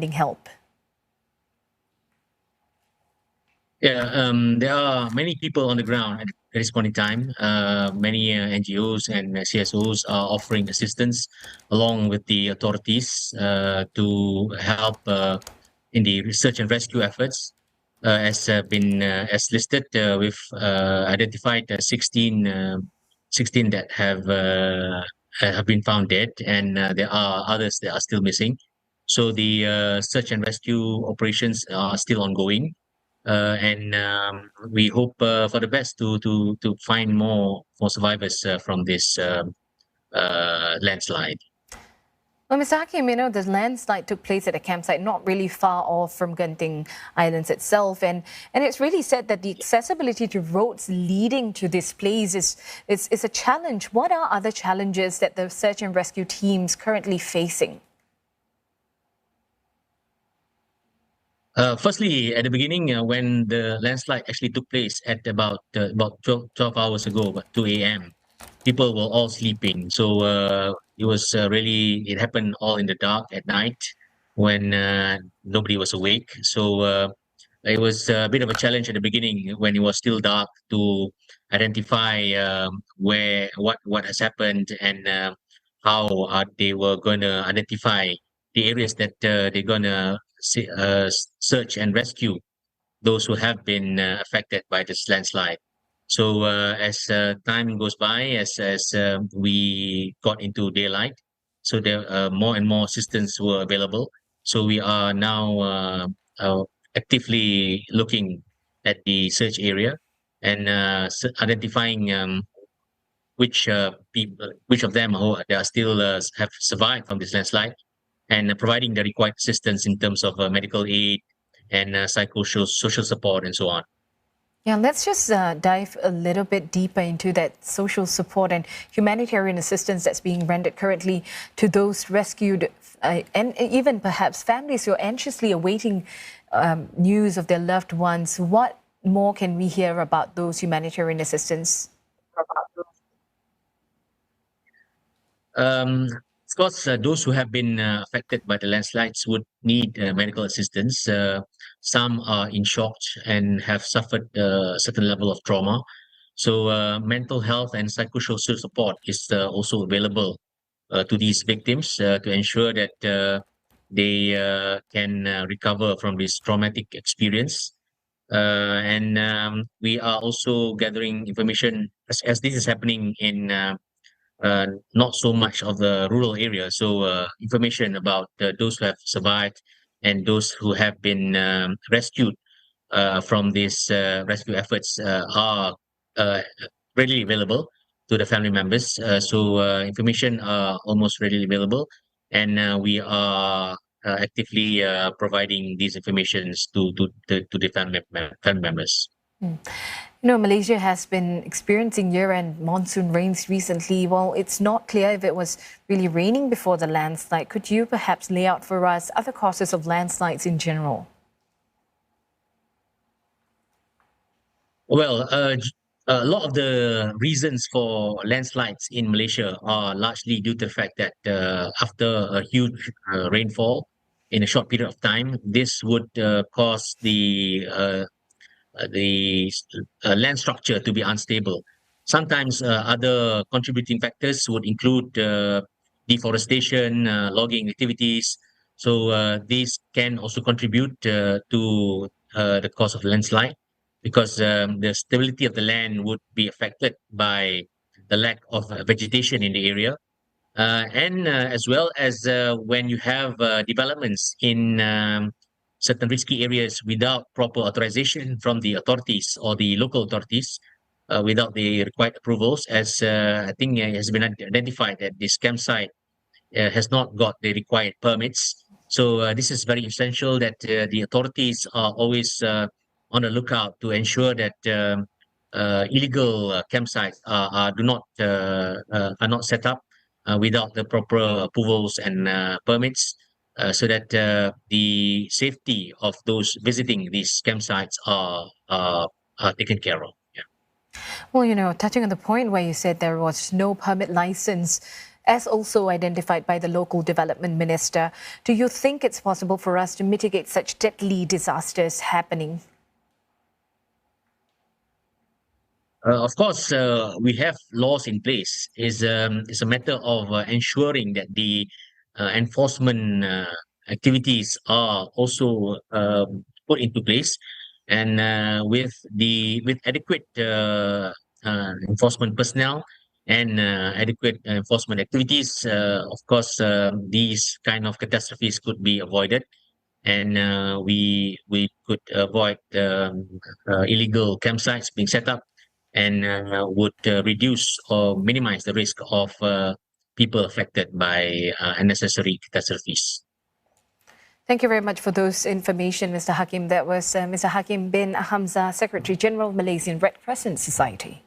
help? Yeah, there are many people on the ground at this point in time. Many NGOs and CSOs are offering assistance along with the authorities to help in the research and rescue efforts. As listed, we've identified 16 that have been found dead, and there are others that are still missing. So the search and rescue operations are still ongoing, and we hope for the best to find more survivors from this landslide. Well, Mr. Hakim, the landslide took place at a campsite not really far off from Genting Highlands itself, and it's really said that the accessibility to roads leading to this place is a challenge. What are other challenges that the search and rescue teams currently facing? Firstly, at the beginning, when the landslide actually took place at about 12 hours ago, about 2 a.m., people were all sleeping. So it was it happened all in the dark at night when nobody was awake. So it was a bit of a challenge at the beginning when it was still dark to identify what has happened, and how they were going to identify the areas that they're going to search and rescue those who have been affected by this landslide. So as time goes by, as we got into daylight, so there more and more assistance were available. So we are now actively looking at the search area and identifying which of them who they are still have survived from this landslide, and providing the required assistance in terms of medical aid and psychosocial social support and so on. Yeah, let's just dive a little bit deeper into that social support and humanitarian assistance that's being rendered currently to those rescued and even perhaps families who are anxiously awaiting news of their loved ones. What more can we hear about those humanitarian assistance? Of course, those who have been affected by the landslides would need medical assistance. Some are in shock and have suffered a certain level of trauma. So, mental health and psychosocial support is also available to these victims to ensure that they can recover from this traumatic experience. And we are also gathering information as this is happening in not so much of the rural area. So information about those who have survived and those who have been rescued from these rescue efforts are uh, readily available to the family members. So information are almost readily available, and we are actively providing these informations to the family members. Hmm. Malaysia has been experiencing year-end monsoon rains recently. Well, it's not clear if it was really raining before the landslide. Could you perhaps lay out for us other causes of landslides in general? Well, a lot of the reasons for landslides in Malaysia are largely due to the fact that after a huge rainfall in a short period of time, this would cause the land structure to be unstable. Sometimes other contributing factors would include deforestation, logging activities. So these can also contribute to the cause of landslide, because the stability of the land would be affected by the lack of vegetation in the area. And as well as when you have developments in certain risky areas without proper authorization from the authorities or the local authorities, without the required approvals, as I think it has been identified that this campsite has not got the required permits. So this is very essential that the authorities are always on the lookout to ensure that illegal campsites are not set up without the proper approvals and permits, so that the safety of those visiting these campsites are taken care of. Yeah. Well, touching on the point where you said there was no permit license, as also identified by the local development minister. Do you think it's possible for us to mitigate such deadly disasters happening? Of course, we have laws in place. It's a matter of ensuring that the enforcement activities are also put into place, and with adequate enforcement personnel and adequate enforcement activities, of course, these kind of catastrophes could be avoided, and we could avoid illegal campsites being set up, and would reduce or minimize the risk of people affected by unnecessary catastrophes. Thank you very much for those information, Mr. Hakim. That was Mr. Hakim bin Hamzah, Secretary General, Malaysian Red Crescent Society.